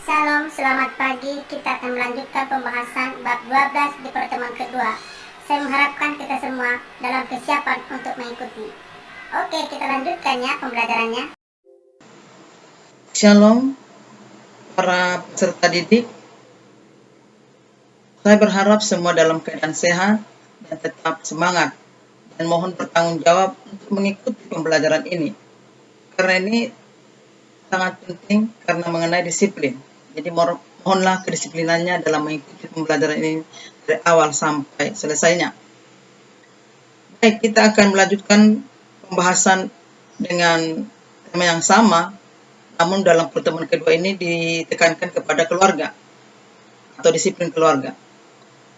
Shalom, selamat pagi. Kita akan melanjutkan pembahasan bab 12 di pertemuan kedua. Saya mengharapkan kita semua dalam kesiapan untuk mengikuti. Oke, kita lanjutkan ya pembelajarannya. Shalom para peserta didik. Saya berharap semua dalam keadaan sehat dan tetap semangat, dan mohon bertanggung jawab untuk mengikuti pembelajaran ini, karena ini sangat penting karena mengenai disiplin. Jadi mohonlah kedisiplinannya dalam mengikuti pembelajaran ini dari awal sampai selesainya. Baik, kita akan melanjutkan pembahasan dengan tema yang sama, namun dalam pertemuan kedua ini ditekankan kepada keluarga atau disiplin keluarga.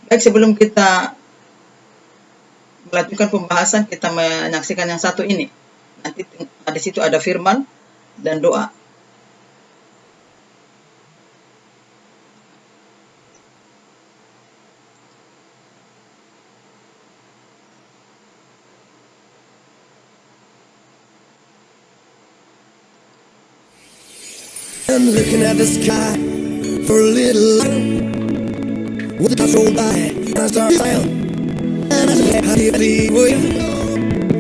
Baik, sebelum kita melanjutkan pembahasan, kita menyaksikan yang satu ini. Nanti di situ ada firman dan doa. I'm looking at the sky for a little while. With the clouds roll by, and I start smiling. And I say, happy way.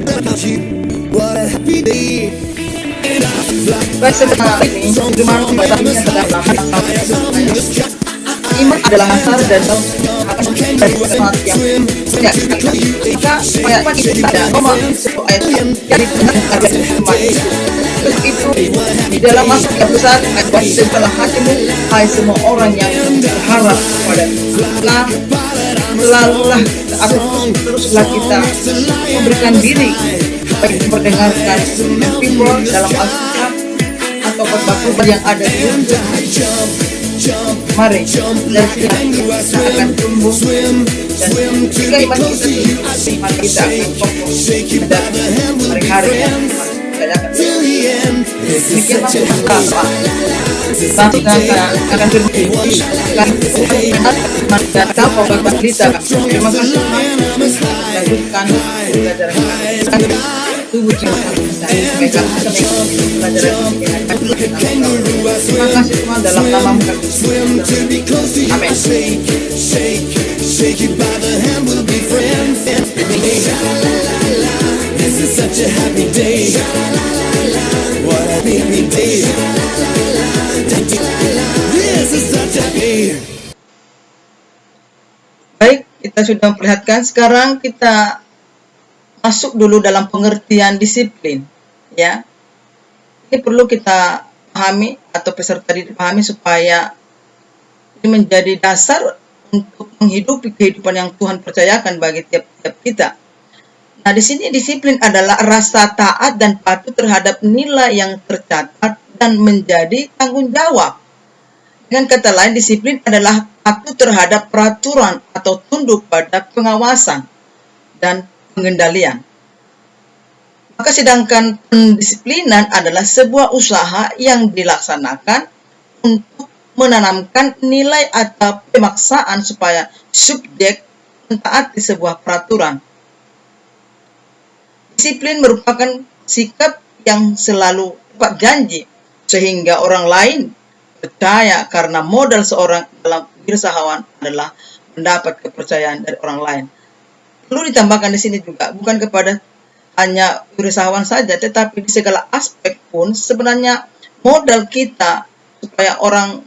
About you, what a happy day. And I fly. Baik, sebentar ini firman pembacanya sedang iman adalah dasar dan akan menjadi sesuatu yang tidak maka supaya iman itu tidak ada Roma 10 ayat jadi benar harga iman itu di dalam masa yang besar buat segala hatimu hai semua orang yang berharap pada selalulah teruslah kita memberikan diri bagi mendengarkan firman dalam Alkitab atau khotbah yang ada di YouTube. Mari, dan kita akan tumbuh, dan jika iman kita tumbuh, maka kita akan kokoh dan hari-hari yang demikian masuk apa bangsa akan berbudi dan tahu bahwa kita terima kasih lanjutkan pelajaran tubuh jiwa mereka pelajaran terima kasih semua dalam nama amin. This is such a happy day. What a happy day. This is such a day. Baik, kita sudah memperlihatkan. Sekarang kita masuk dulu dalam pengertian disiplin, ya. Ini perlu kita pahami atau peserta dipahami supaya ini menjadi dasar untuk menghidupi kehidupan yang Tuhan percayakan bagi tiap-tiap kita. Nah, di sini disiplin adalah rasa taat dan patuh terhadap nilai yang tercatat dan menjadi tanggung jawab. Dengan kata lain, disiplin adalah patuh terhadap peraturan atau tunduk pada pengawasan dan pengendalian. Maka sedangkan pendisiplinan adalah sebuah usaha yang dilaksanakan untuk menanamkan nilai atau pemaksaan supaya subjek mentaati sebuah peraturan. Disiplin merupakan sikap yang selalu tepat janji, sehingga orang lain percaya karena modal seorang dalam wirausahawan adalah mendapat kepercayaan dari orang lain. Perlu ditambahkan di sini juga, bukan kepada hanya wirausahawan saja, tetapi di segala aspek pun sebenarnya modal kita supaya orang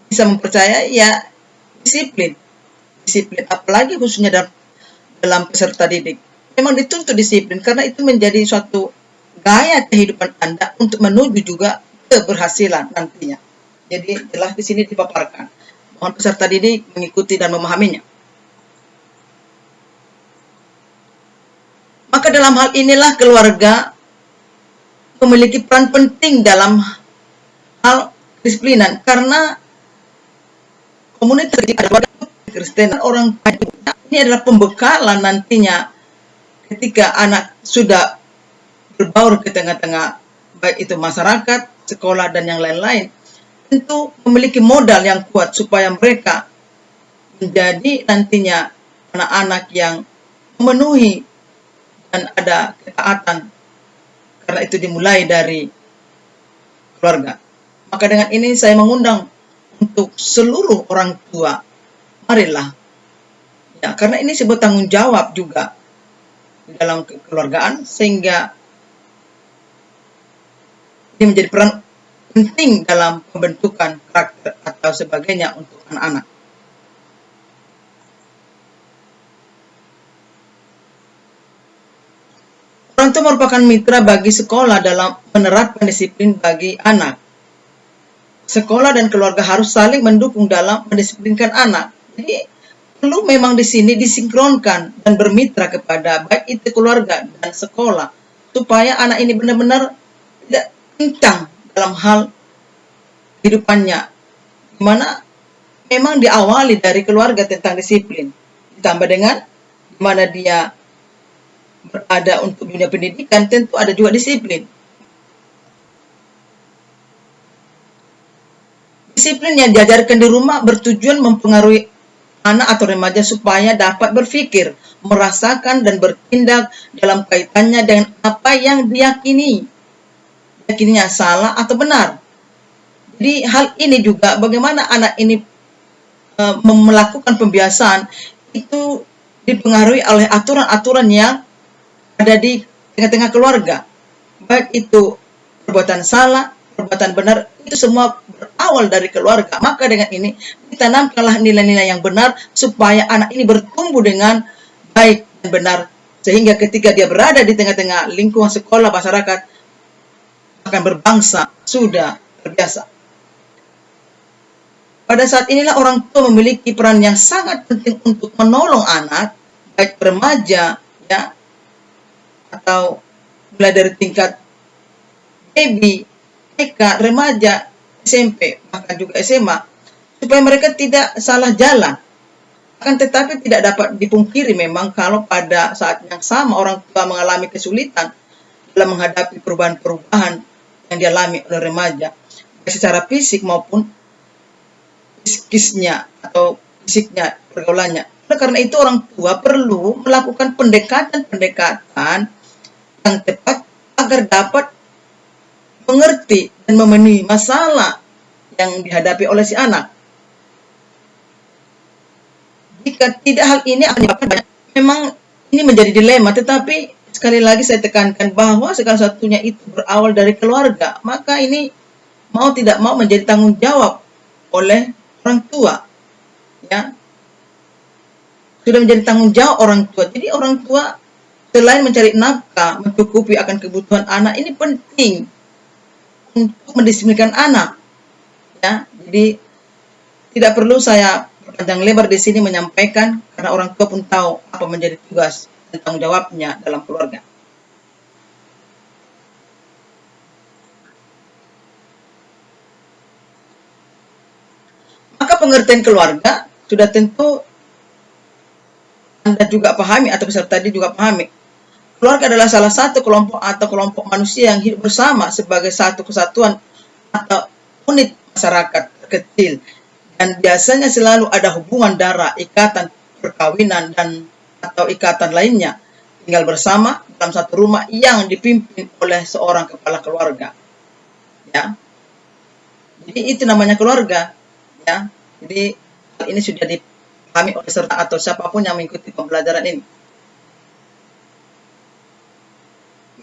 bisa mempercayai ya disiplin. Disiplin, apalagi khususnya dalam peserta didik. Memang dituntut disiplin karena itu menjadi suatu gaya kehidupan Anda untuk menuju juga keberhasilan nantinya. Jadi jelas di sini dipaparkan. Mohon peserta didik mengikuti dan memahaminya. Maka dalam hal inilah keluarga memiliki peran penting dalam hal kedisiplinan karena komunitas keluarga Kristen orang ini adalah pembekalan nantinya. Ketika anak sudah berbaur ke tengah-tengah, baik itu masyarakat, sekolah, dan yang lain-lain, tentu memiliki modal yang kuat supaya mereka menjadi nantinya anak-anak yang memenuhi dan ada ketaatan. Karena itu dimulai dari keluarga. Maka dengan ini saya mengundang untuk seluruh orang tua, marilah. Ya, karena ini sebuah tanggung jawab juga di dalam kekeluargaan, sehingga ini menjadi peran penting dalam pembentukan karakter atau sebagainya untuk anak-anak. Orang tua merupakan mitra bagi sekolah dalam menerapkan disiplin bagi anak. Sekolah dan keluarga harus saling mendukung dalam mendisiplinkan anak. Jadi perlu memang di sini disinkronkan dan bermitra kepada baik itu keluarga dan sekolah, supaya anak ini benar-benar tidak kencang dalam hal kehidupannya, dimana memang diawali dari keluarga tentang disiplin, ditambah dengan dimana dia berada untuk dunia pendidikan, tentu ada juga disiplin. Disiplin yang diajarkan di rumah bertujuan mempengaruhi anak atau remaja supaya dapat berpikir, merasakan, dan bertindak dalam kaitannya dengan apa yang diyakini. Yakininya salah atau benar. Jadi hal ini juga bagaimana anak ini melakukan pembiasaan itu dipengaruhi oleh aturan-aturan yang ada di tengah-tengah keluarga. Baik itu perbuatan salah, perbuatan benar, itu semua berawal dari keluarga. Maka dengan ini ditanamkanlah nilai-nilai yang benar supaya anak ini bertumbuh dengan baik dan benar, sehingga ketika dia berada di tengah-tengah lingkungan sekolah, masyarakat, akan berbangsa sudah terbiasa. Pada saat inilah orang tua memiliki peran yang sangat penting untuk menolong anak, baik remaja, ya, atau mulai dari tingkat baby, TK, remaja, SMP, bahkan juga SMA, supaya mereka tidak salah jalan. Akan tetapi tidak dapat dipungkiri memang kalau pada saat yang sama orang tua mengalami kesulitan dalam menghadapi perubahan-perubahan yang dialami oleh remaja, baik secara fisik maupun psikisnya atau fisiknya, pergaulannya. Oleh karena itu orang tua perlu melakukan pendekatan-pendekatan yang tepat agar dapat mengerti dan memenuhi masalah yang dihadapi oleh si anak. Jika tidak, hal ini akan menyebabkan banyak. Memang ini menjadi dilema, tetapi sekali lagi saya tekankan bahwa segala satunya itu berawal dari keluarga. Maka ini mau tidak mau menjadi tanggung jawab oleh orang tua. Ya, sudah menjadi tanggung jawab orang tua. Jadi orang tua selain mencari nafkah, mencukupi akan kebutuhan anak, ini penting untuk mendisiplinkan anak. Ya, jadi tidak perlu saya panjang lebar di sini menyampaikan, karena orang tua pun tahu apa menjadi tugas dan tanggung jawabnya dalam keluarga. Maka pengertian keluarga sudah tentu Anda juga pahami atau peserta tadi juga pahami. Keluarga adalah salah satu kelompok atau kelompok manusia yang hidup bersama sebagai satu kesatuan atau unit masyarakat kecil, dan biasanya selalu ada hubungan darah, ikatan perkawinan, dan atau ikatan lainnya, tinggal bersama dalam satu rumah yang dipimpin oleh seorang kepala keluarga. Ya, jadi itu namanya keluarga. Ya, jadi hal ini sudah dipahami oleh peserta atau siapapun yang mengikuti pembelajaran ini.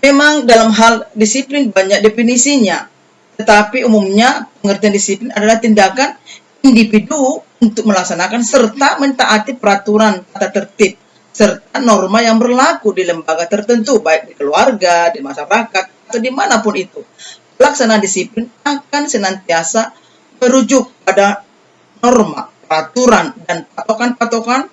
Memang dalam hal disiplin banyak definisinya, tetapi umumnya pengertian disiplin adalah tindakan individu untuk melaksanakan serta mentaati peraturan tata tertib serta norma yang berlaku di lembaga tertentu, baik di keluarga, di masyarakat, atau dimanapun itu. Pelaksanaan disiplin akan senantiasa merujuk pada norma, peraturan, dan patokan-patokan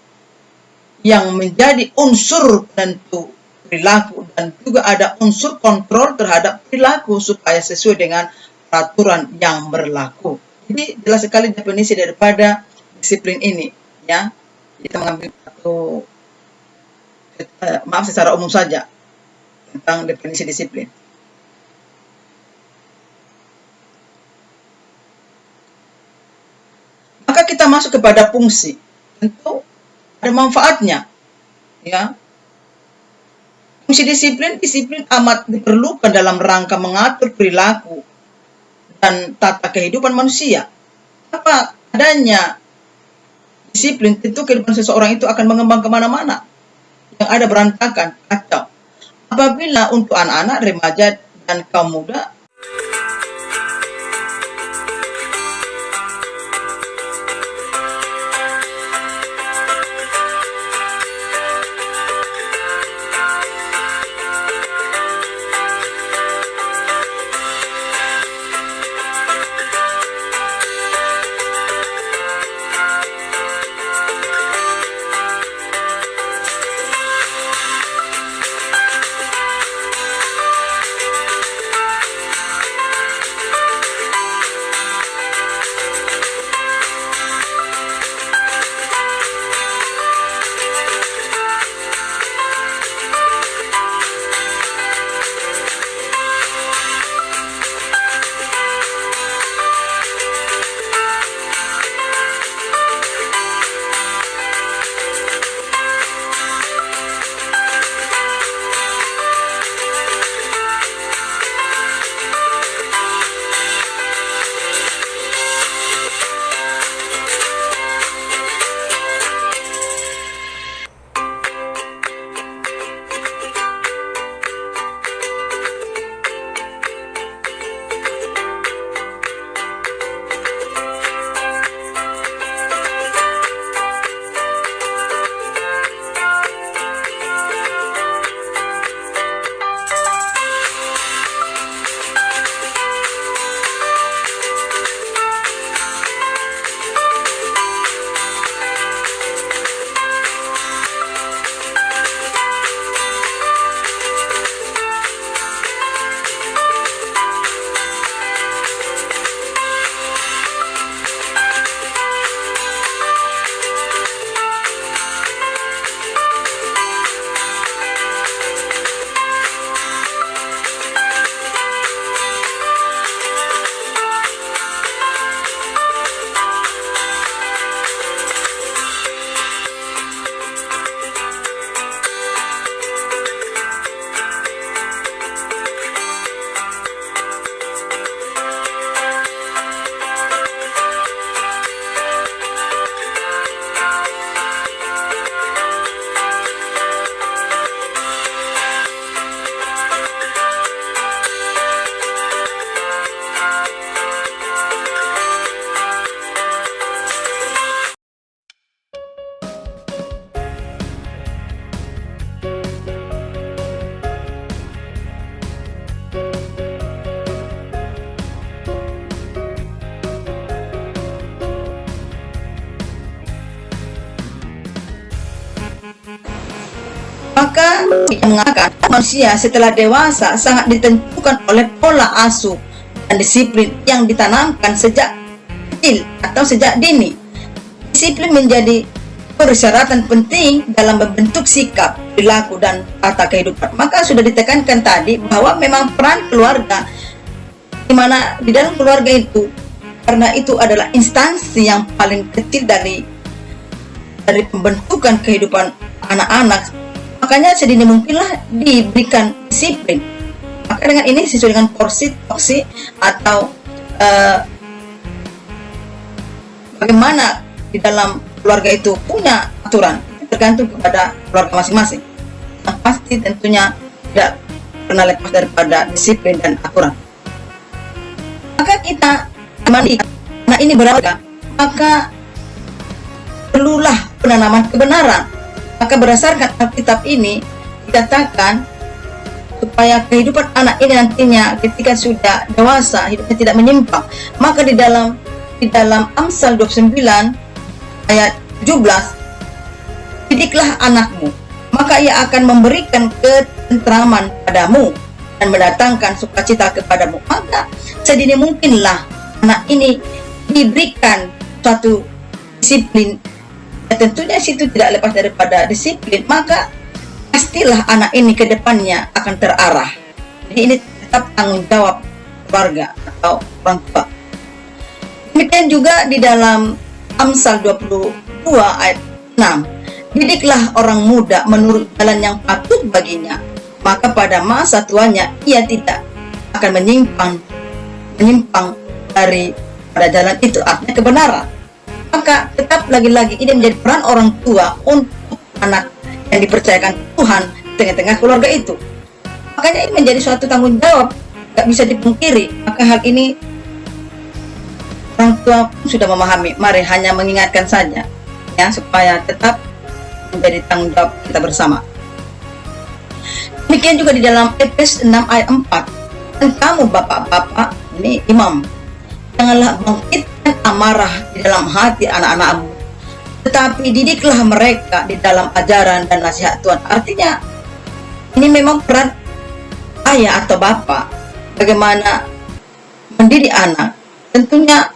yang menjadi unsur penentu perilaku, dan juga ada unsur kontrol terhadap perilaku supaya sesuai dengan peraturan yang berlaku. Jadi jelas sekali definisi daripada disiplin ini, ya. Kita mengambil satu secara umum saja tentang definisi disiplin. Maka kita masuk kepada fungsi. Tentu ada manfaatnya, ya. Fungsi disiplin amat diperlukan dalam rangka mengatur perilaku dan tata kehidupan manusia. Apa adanya disiplin, tentu kehidupan seseorang itu akan mengembang kemana-mana. Yang ada berantakan, kacau. Apabila untuk anak-anak, remaja, dan kaum muda, maka yang mengatakan manusia setelah dewasa sangat ditentukan oleh pola asuh dan disiplin yang ditanamkan sejak kecil atau sejak dini. Disiplin menjadi persyaratan penting dalam membentuk sikap, perilaku, dan tata kehidupan. Maka sudah ditekankan tadi bahwa memang peran keluarga, di mana di dalam keluarga itu, karena itu adalah instansi yang paling kecil dari pembentukan kehidupan anak-anak, makanya sedini mungkinlah diberikan disiplin. Maka dengan ini sesuai dengan porsi atau bagaimana di dalam keluarga itu punya aturan, tergantung kepada keluarga masing-masing. Yang pasti tentunya tidak pernah lepas daripada disiplin dan aturan. Maka kita mandi, nah ini berapa? Maka perlulah penanaman kebenaran. Maka berdasarkan Alkitab ini dikatakan supaya kehidupan anak ini nantinya ketika sudah dewasa hidupnya tidak menyimpang. Maka di dalam Amsal 29 ayat 17, didiklah anakmu, maka ia akan memberikan ketentraman padamu dan mendatangkan sukacita kepadamu. Maka sedini mungkinlah anak ini diberikan suatu disiplin. Tentunya situ tidak lepas daripada disiplin, maka pastilah anak ini ke depannya akan terarah. Jadi ini tetap tanggung jawab keluarga atau orang tua. Demikian juga di dalam Amsal 22 ayat 6, didiklah orang muda menurut jalan yang patut baginya, maka pada masa tuanya ia tidak akan menyimpang dari pada jalan itu, artinya kebenaran. Maka tetap lagi-lagi ini menjadi peran orang tua untuk anak yang dipercayakan Tuhan di tengah-tengah keluarga itu. Makanya ini menjadi suatu tanggung jawab, gak bisa dipungkiri. Maka hal ini orang tua pun sudah memahami. Mari hanya mengingatkan saja, ya, supaya tetap menjadi tanggung jawab kita bersama. Demikian juga di dalam Efesus 6 ayat 4. Dan kamu bapak-bapak, ini imam, janganlah bangkitkan amarah di dalam hati anak-anakmu, tetapi didiklah mereka di dalam ajaran dan nasihat Tuhan. Artinya ini memang peran ayah atau bapak bagaimana mendidik anak, tentunya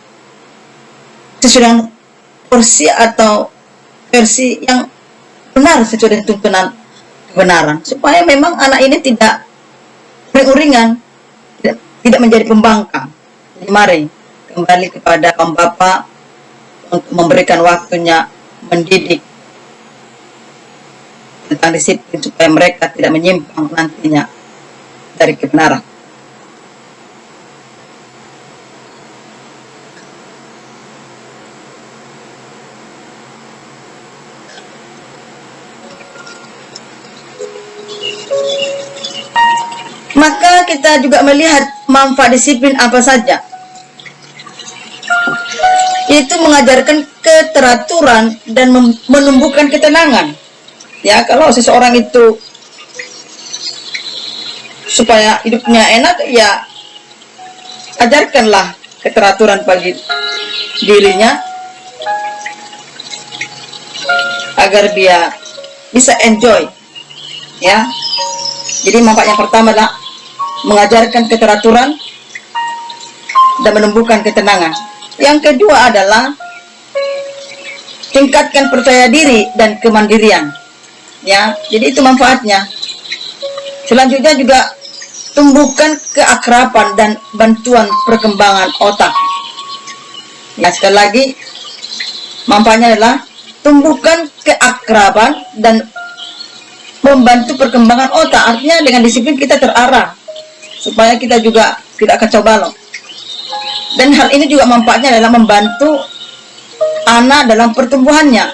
sesuai dengan porsi atau versi yang benar sesuai dengan tuntunan kebenaran, supaya memang anak ini tidak uring-uringan, tidak menjadi pembangkang. Jadi mari kembali kepada kaum bapak untuk memberikan waktunya mendidik tentang disiplin supaya mereka tidak menyimpang nantinya dari kebenaran. Maka kita juga melihat manfaat disiplin apa saja. Itu mengajarkan keteraturan dan menumbuhkan ketenangan. Ya, kalau seseorang itu supaya hidupnya enak, ya ajarkanlah keteraturan bagi dirinya agar dia bisa enjoy. Ya. Jadi manfaat yang pertama adalah mengajarkan keteraturan dan menumbuhkan ketenangan. Yang kedua adalah tingkatkan percaya diri dan kemandirian. Ya, jadi itu manfaatnya. Selanjutnya juga tumbuhkan keakraban dan bantuan perkembangan otak. Ya, sekali lagi manfaatnya adalah tumbuhkan keakraban dan membantu perkembangan otak. Artinya dengan disiplin kita terarah supaya kita juga tidak kacau balau. Dan hal ini juga manfaatnya adalah membantu anak dalam pertumbuhannya.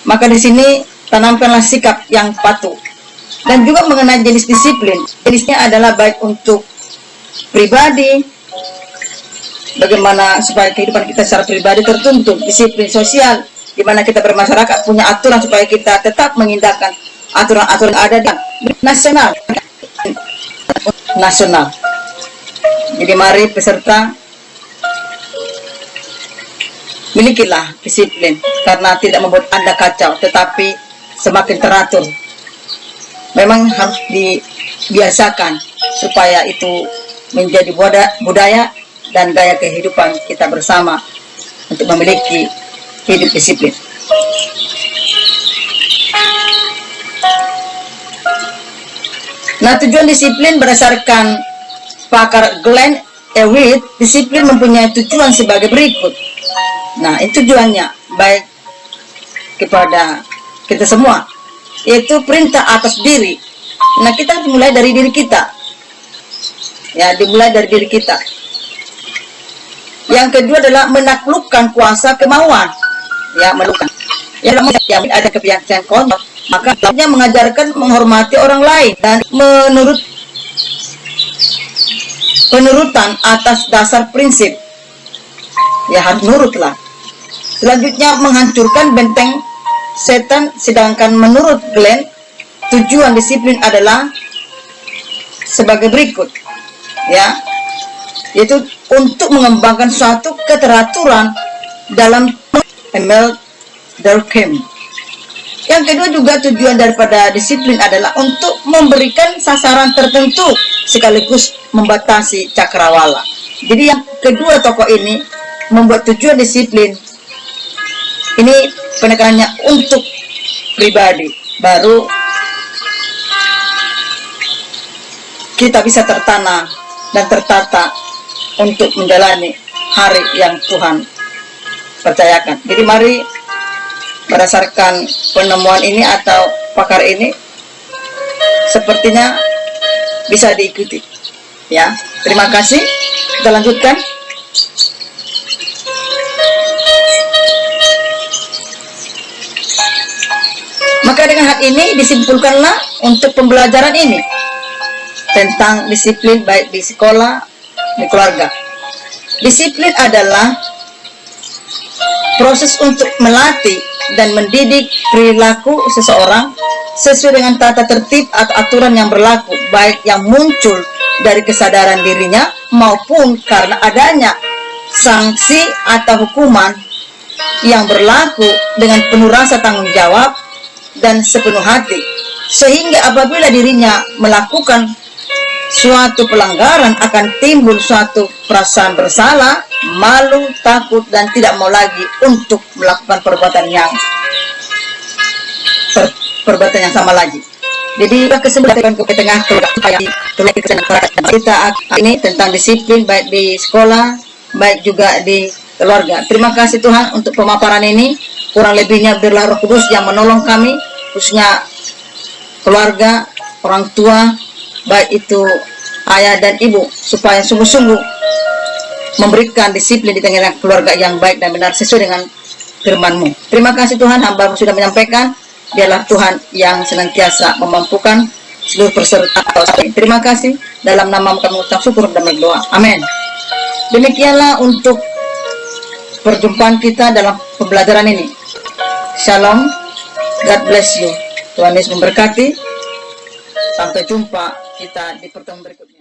Maka di sini tanamkanlah sikap yang patuh. Dan juga mengenai jenis disiplin. Jenisnya adalah baik untuk pribadi, bagaimana supaya kehidupan kita secara pribadi tertuntun, disiplin sosial, di mana kita bermasyarakat punya aturan supaya kita tetap mengindahkan aturan-aturan ada di nasional. Jadi mari peserta milikilah disiplin karena tidak membuat Anda kacau, tetapi semakin teratur. Memang harus dibiasakan supaya itu menjadi budaya dan gaya kehidupan kita bersama untuk memiliki hidup disiplin. Nah, tujuan disiplin berdasarkan pakar Glenn Ewit, disiplin mempunyai tujuan sebagai berikut. Nah, itu tujuannya baik kepada kita semua, yaitu perintah atas diri. Nah, kita dimulai dari diri kita. Ya, dimulai dari diri kita. Yang kedua adalah menaklukkan kuasa kemauan. Ya, menaklukkan. Ya, ada kebiasaan kontrol. Maka dalamnya mengajarkan menghormati orang lain dan penurutan atas dasar prinsip. Ya, harus nurutlah. Selanjutnya menghancurkan benteng setan, sedangkan menurut Glenn tujuan disiplin adalah sebagai berikut. Ya, yaitu untuk mengembangkan suatu keteraturan dalam Emil Durkheim. Yang kedua juga tujuan daripada disiplin adalah untuk memberikan sasaran tertentu sekaligus membatasi cakrawala. Jadi yang kedua tokoh ini membuat tujuan disiplin ini penekanannya untuk pribadi, baru kita bisa tertanam dan tertata untuk menjalani hari yang Tuhan percayakan. Jadi mari berdasarkan penemuan ini atau pakar ini sepertinya bisa diikuti. Ya, terima kasih. Kita lanjutkan. Maka dengan hal ini disimpulkanlah untuk pembelajaran ini tentang disiplin baik di sekolah, di keluarga. Disiplin adalah proses untuk melatih dan mendidik perilaku seseorang sesuai dengan tata tertib atau aturan yang berlaku, baik yang muncul dari kesadaran dirinya maupun karena adanya sanksi atau hukuman yang berlaku dengan penuh rasa tanggung jawab dan sepenuh hati, sehingga apabila dirinya melakukan suatu pelanggaran akan timbul suatu perasaan bersalah, malu, takut, dan tidak mau lagi untuk melakukan perbuatan yang sama lagi. Jadi kesempatan ke tengah kita ini tentang disiplin baik di sekolah, baik juga di keluarga. Terima kasih Tuhan untuk pemaparan ini. Kurang lebihnya biarlah Roh Kudus yang menolong kami, khususnya keluarga, orang tua, baik itu ayah dan ibu, supaya sungguh-sungguh memberikan disiplin di tengah keluarga yang baik dan benar sesuai dengan firman-Mu. Terima kasih Tuhan, hamba-Mu sudah menyampaikan. Biarlah Tuhan yang senantiasa memampukan seluruh peserta. Terima kasih. Dalam nama-Mu kami mengucap syukur dan berdoa. Amin. Demikianlah untuk perjumpaan kita dalam pembelajaran ini. Shalom. God bless you. Tuhan Yesus memberkati. Sampai jumpa kita di pertemuan berikutnya.